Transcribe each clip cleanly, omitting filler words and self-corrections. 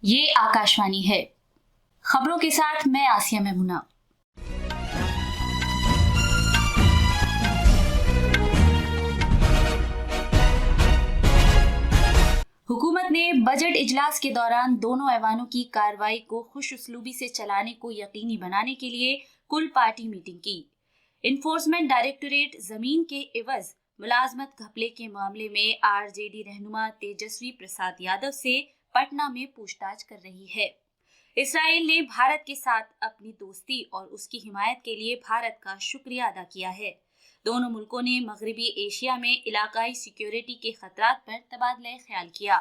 ये आकाशवाणी है। खबरों के साथ मैं आसिया मेमुना। हुकूमत ने बजट इजलास के दौरान दोनों ऐवानों की कार्रवाई को खुशउस्लूबी से चलाने को यकीनी बनाने के लिए कुल पार्टी मीटिंग की। इन्फोर्समेंट डायरेक्टोरेट जमीन के एवज मुलाजमत घपले के मामले में आरजेडी रहनुमा तेजस्वी प्रसाद यादव से पटना में पूछताछ कर रही है। इसराइल ने भारत के साथ अपनी दोस्ती और उसकी हिमायत के लिए भारत का शुक्रिया अदा किया है। दोनों मुल्कों ने मगरबी एशिया में इलाकाई सिक्योरिटी के खतरात पर तबादला ख्याल किया।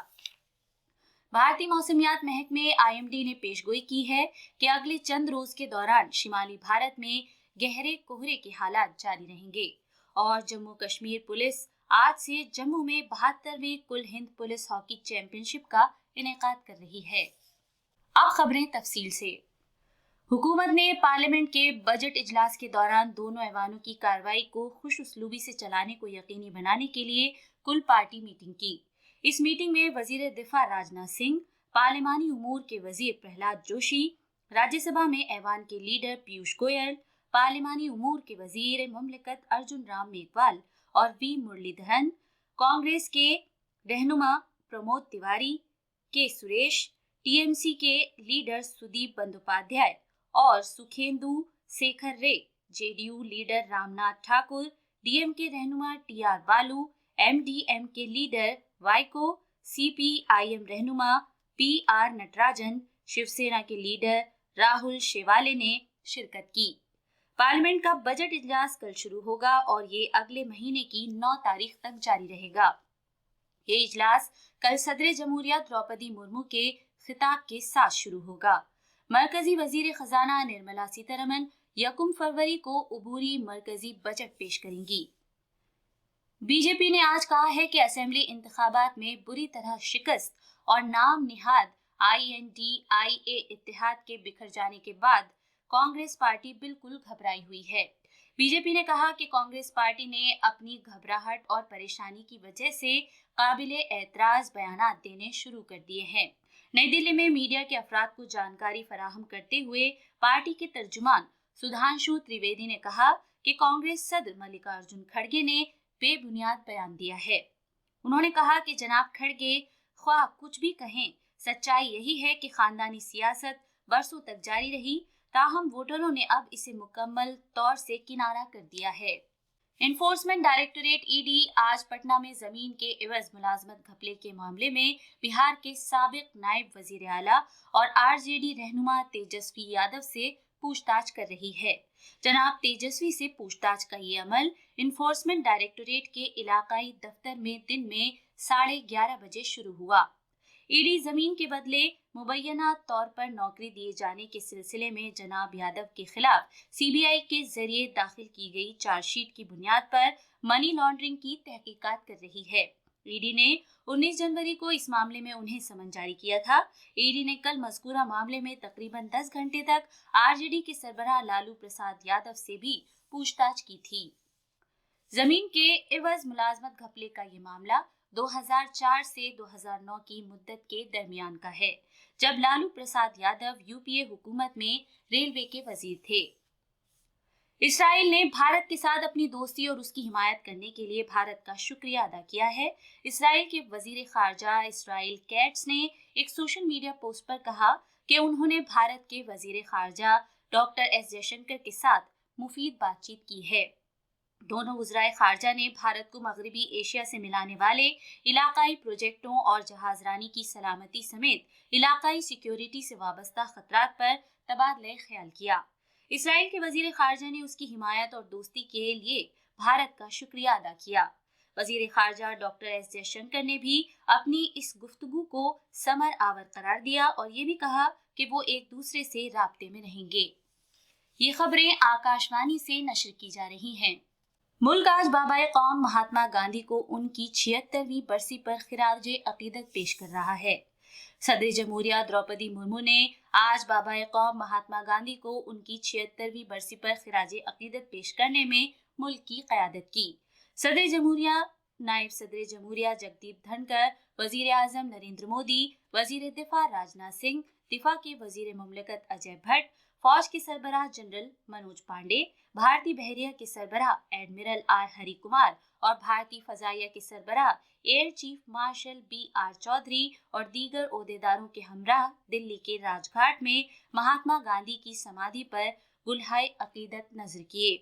भारतीय मौसमियात महकमे IMD ने पेशगोई की है कि अगले चंद रोज के दौरान शिमाली भारत में गहरे कोहरे के हालात जारी रहेंगे और जम्मू कश्मीर पुलिस आज से जम्मू में 72वें कुल हिंद पुलिस हॉकी चैंपियनशिप का इनेकाद कर रही है। अब खबरें तफसील से। हुकूमत ने पार्लियामेंट के बजट इजलास के दौरान दोनों ऐवानों की कार्रवाई को खुशउस्लूबी से चलाने को यकीनी बनाने के लिए कुल पार्टी मीटिंग की। इस मीटिंग में वजीर दिफा राजनाथ सिंह, पार्लिमानी उमूर के वजीर प्रहलाद जोशी, राज्यसभा में ऐवान के लीडर पीयूष गोयल, पार्लिमानी उमूर के वजीर मुमलिकत अर्जुन राम मेघवाल और वी मुरलीधरन, कांग्रेस के रहनुमा प्रमोद तिवारी, के सुरेश, TMC के लीडर सुदीप बंदोपाध्याय और सुखेंदु शेखर रे, JDU leader Ramnath Thakur, DMK रहनुमा TR बालू, MDM के लीडर वाइको, CPIM रहनुमा PR नटराजन, शिवसेना के लीडर राहुल शेवाले ने शिरकत की। पार्लियामेंट का बजट इजलास कल शुरू होगा और ये अगले महीने की 9 तारीख तक जारी रहेगा। ये इजलास कल सदर जमहूरिया द्रौपदी मुर्मू के खिताब के साथ शुरू होगा। मरकजी वजीर खजाना निर्मला सीतारमन 1 फरवरी को अबूरी मरकजी बजट पेश करेंगी। बीजेपी ने आज कहा है कि असेंबली इंतखाबात में बुरी तरह शिकस्त और नाम निहाद INDIA इत्तेहाद के बिखर जाने के बाद कांग्रेस पार्टी बिल्कुल घबराई हुई है। बीजेपी ने कहा कि कांग्रेस पार्टी ने अपनी घबराहट और परेशानी की वजह से काबिले एतराज बयानात देने शुरू कर दिए हैं। नई दिल्ली में मीडिया के अफराद को जानकारी फराहम करते हुए पार्टी के तर्जुमान सुधांशु त्रिवेदी ने कहा कि कांग्रेस सदर मल्लिकार्जुन खड़गे ने बेबुनियाद बयान दिया है। उन्होंने कहा कि जनाब खड़गे ख्वाह कुछ भी कहें, सच्चाई यही है कि खानदानी सियासत बरसों तक जारी रही, ताहम वोटरों ने अब इसे मुकम्मल तौर से किनारा कर दिया है। इन्फोर्समेंट डायरेक्टोरेट ED आज पटना में जमीन के एवज मुलाजमत घपले के मामले में बिहार के साबिक नायब वजीर आला और RJD रहनुमा तेजस्वी यादव से पूछताछ कर रही है। जनाब तेजस्वी से पूछताछ का ये अमल इन्फोर्समेंट डायरेक्टोरेट के इलाकाई दफ्तर में दिन में 11:30 बजे शुरू हुआ। ED जमीन के बदले मुबैना तौर पर नौकरी दिए जाने के सिलसिले में जनाब यादव के खिलाफ CBI के जरिए दाखिल की गई चार्जशीट की बुनियाद पर मनी लॉन्ड्रिंग की तहकीकात कर रही है। ED ने 19 जनवरी को इस मामले में उन्हें समन जारी किया था। ED ने कल मज़कूरा मामले में तकरीबन 10 घंटे तक RJD के सरबराह लालू प्रसाद यादव से भी पूछताछ की थी। जमीन के एवज मुलाजमत घपले का ये मामला 2004 से 2009 की मुद्दत के दरमियान का है, जब लालू प्रसाद यादव UPA हुकूमत में रेलवे के वजीर थे। इसराइल ने भारत के साथ अपनी दोस्ती और उसकी हिमायत करने के लिए भारत का शुक्रिया अदा किया है। इसराइल के वजीर खारजा इसराइल कैट्स ने एक सोशल मीडिया पोस्ट पर कहा कि उन्होंने भारत के वजीर खारजा डॉक्टर S जयशंकर के साथ मुफीद बातचीत की है। दोनों वज़राए खारजा ने भारत को मगरबी एशिया से मिलाने वाले इलाकाई प्रोजेक्टों और जहाजरानी की सलामती समेत इलाकाई सिक्योरिटी से वाबस्ता खतरात पर तबादला ख्याल किया। इसराइल के वजीर खारजा ने उसकी हिमायत और दोस्ती के लिए भारत का शुक्रिया अदा किया। वजीर खारजा डॉक्टर S जयशंकर ने भी अपनी इस गुफ्तगू को समर आवर करार दिया और ये भी कहा कि वो एक दूसरे से राब्ते में रहेंगे। ये खबरें आकाशवाणी से नशर की जा रही हैं। मुल्क आज बाबाए कौम महात्मा गांधी को उनकी 76वीं बरसी पर खिराज अकीदत पेश कर रहा है। सदर जमहूरिया द्रौपदी मुर्मू ने आज बाबाए कौम महात्मा गांधी को उनकी 76वीं बरसी पर खिराज अकीदत पेश करने में मुल्क की क़यादत की। सदर जमहूरिया, नायब सदर जमहूरिया जगदीप धनखड़, वजीर आजम नरेंद्र मोदी, वजीर दिफा राजनाथ सिंह, दिफा के वजीर मुमलिकत अजय भट्ट, फौज के सरबराह जनरल मनोज पांडे, भारतीय बहरिया के सरबराह एडमिरल आर हरि कुमार और भारतीय फजाइया के सरबराह air chief marshal BR Chaudhari और दीगर ओहदेदारों के हमराह दिल्ली के राजघाट में महात्मा गांधी की समाधि पर गुलहाए अकीदत नजर किए।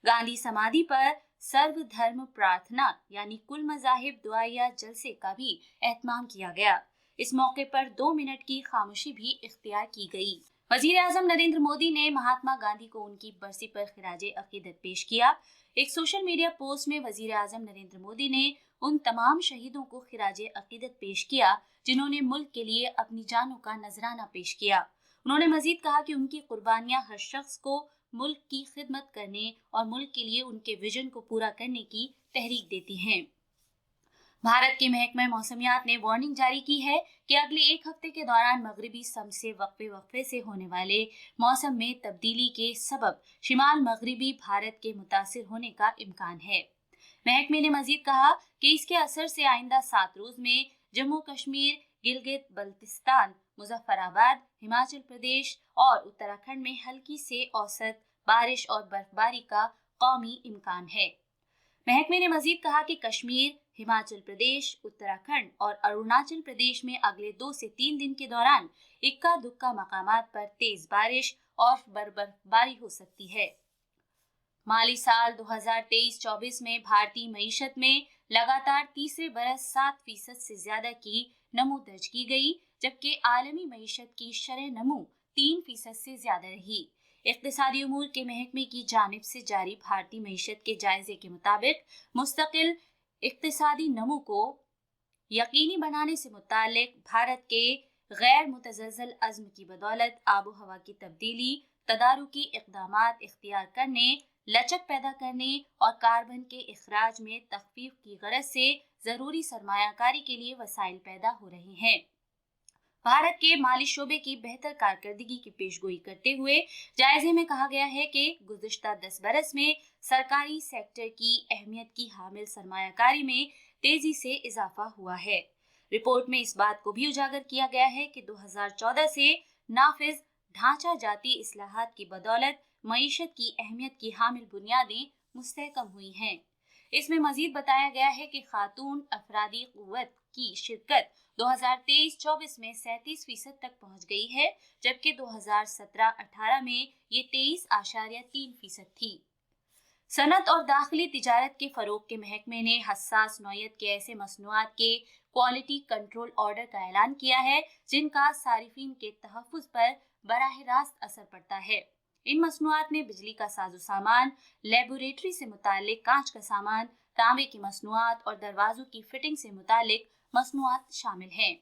गांधी समाधि पर सर्वधर्म प्रार्थना यानी कुल मजाहिब दुआया जलसे का भी एहतमाम किया गया। इस मौके पर 2 मिनट की खामोशी भी इख्तियार की गई। वजीर आजम नरेंद्र मोदी ने महात्मा गांधी को उनकी बरसी पर खिराजे अकीदत पेश किया। एक सोशल मीडिया पोस्ट में वजीर आजम नरेंद्र मोदी ने उन तमाम शहीदों को खिराजे अकीदत पेश किया जिन्होंने मुल्क के लिए अपनी जानों का नजराना पेश किया। उन्होंने मजीद कहा कि उनकी कुर्बानियां हर शख्स को मुल्क की खिदमत करने और मुल्क के लिए उनके विजन को पूरा करने की तहरीक देती हैं। भारत के महकमा मौसमियात ने वार्निंग जारी की है कि अगले एक हफ्ते के दौरान मगरिबी सम से वक्फे से होने वाले मौसम में तब्दीली के सबब शिमाल मगरिबी भारत के मुतासिर होने का इम्कान है। महकमे ने मजीद कहा कि इसके असर से आइंदा 7 रोज में जम्मू कश्मीर, गिलगित बल्तिस्तान, मुजफ्फराबाद, हिमाचल प्रदेश और उत्तराखंड में हल्की से औसत बारिश और बर्फबारी का कौमी इम्कान है। महकमे ने मजीद कहा कि कश्मीर, हिमाचल प्रदेश, उत्तराखंड और अरुणाचल प्रदेश में अगले 2 से 3 दिन के दौरान इक्का दुक्का मकामात पर तेज बारिश और बर्फबारी हो सकती है। माली साल 2023-24 में भारतीय मईशत में लगातार तीसरे बरस 7% से ज्यादा की नमो दर्ज की गई, जबकि आलमी मईशत की शरह नमो 3% से ज्यादा रही। इक्तिसादी उमूर के महकमे की जानिब से जारी भारतीय मईशत के जायजे के मुताबिक मुस्तकिल इक्तिसादी नमो को यकीनी बनाने से मुताल्लिक भारत के गैर मुतज़लज़ल अज़्म की बदौलत आबो हवा की तब्दीली, तदारुकी इक़दामात इख्तियार करने, लचक पैदा करने और कार्बन के इखराज में तख़फ़ीफ़ की गरज से ज़रूरी सरमायाकारी के लिए वसाइल पैदा हो रहे हैं। भारत के माली शोबे की बेहतर कारकर्दगी की पेशगोई करते हुए जायजे में कहा गया है कि गुज़िश्ता 10 बरस में सरकारी सेक्टर की अहमियत की हामिल सरमायाकारी में तेजी से इजाफा हुआ है। रिपोर्ट में इस बात को भी उजागर किया गया है कि 2014 से नाफिज ढांचा जाती इस्लाहात की बदौलत मईशत की अहमियत की हामिल बुनियादें मुस्तहकम हुई हैं। इसमें मजीद बताया गया है कि खातून अफरादी कुव्वत की शिरकत 2023-24 में 37% तक पहुंच गई है, जबकि 2017-18 में ये 23.3% थी। सनत और दाखिली तिजारत के फरोग के महकमे ने हसास नौयत के ऐसे मसनूआत के क्वालिटी कंट्रोल ऑर्डर का ऐलान किया है जिनका सारिफीन के तहफ़्फ़ुज़ पर बराह रास्त असर पड़ता है। इन मसनूआत में बिजली का साजो सामान, लेबोरेटरी से मुताल्लिक कांच का सामान, तांबे की मसनूआत और दरवाजों की फिटिंग से मुताल्लिक मसनूआत शामिल हैं।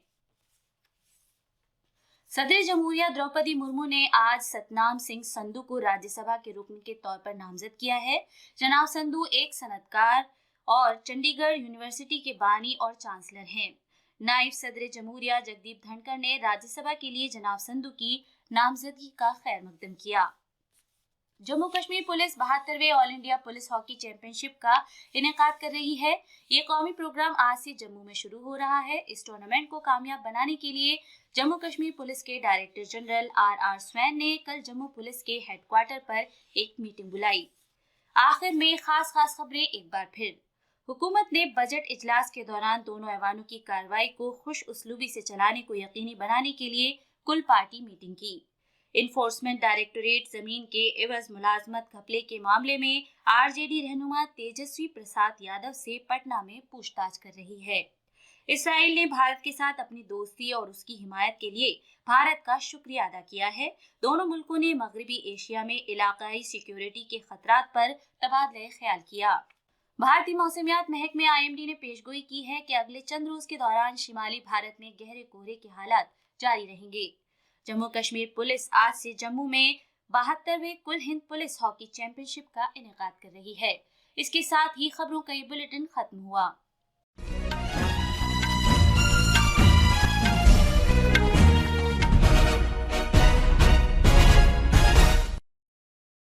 सदर जमहूरिया द्रौपदी मुर्मू ने आज सतनाम सिंह संधू को राज्यसभा के रुकन के तौर पर नामजद किया है। जनाब संधू एक सनतकार और चंडीगढ़ यूनिवर्सिटी के बानी और चांसलर हैं। नायब सदर जमहूरिया जगदीप धनखड़ ने राज्यसभा के लिए जनाब संधू की नामजदगी का खैर मकदम किया। जम्मू कश्मीर पुलिस 72वें all India police hockey championship का इनेकाद कर रही है। ये कौमी प्रोग्राम आज से जम्मू में शुरू हो रहा है। इस टूर्नामेंट को कामयाब बनाने के लिए जम्मू कश्मीर पुलिस के डायरेक्टर जनरल RR स्वैन ने कल जम्मू पुलिस के हेडक्वार्टर पर एक मीटिंग बुलाई। आखिर में खास खबरें एक बार फिर। हुकूमत ने बजट इजलास के दौरान दोनों ऐवानों की कार्रवाई को खुश उसलूबी से चलाने को यकीनी बनाने के लिए कुल पार्टी मीटिंग की। इन्फोर्समेंट डायरेक्टोरेट जमीन के एवज मुलाजमत घपले के मामले में RJD रहनुमा तेजस्वी प्रसाद यादव से पटना में पूछताछ कर रही है। इसराइल ने भारत के साथ अपनी दोस्ती और उसकी हिमायत के लिए भारत का शुक्रिया अदा किया है। दोनों मुल्कों ने मगरबी एशिया में इलाकाई सिक्योरिटी के खतरात पर तबादला ख्याल किया। भारतीय मौसमियात महकमे IMD ने पेशगोई की है कि अगले चंद रोज के दौरान शिमाली भारत में गहरे कोहरे के हालात जारी रहेंगे। जम्मू कश्मीर पुलिस आज से जम्मू में 72वें कुल हिंद पुलिस हॉकी चैंपियनशिप का इनेकाद कर रही है। इसके साथ ही खबरों का ये बुलेटिन खत्म हुआ।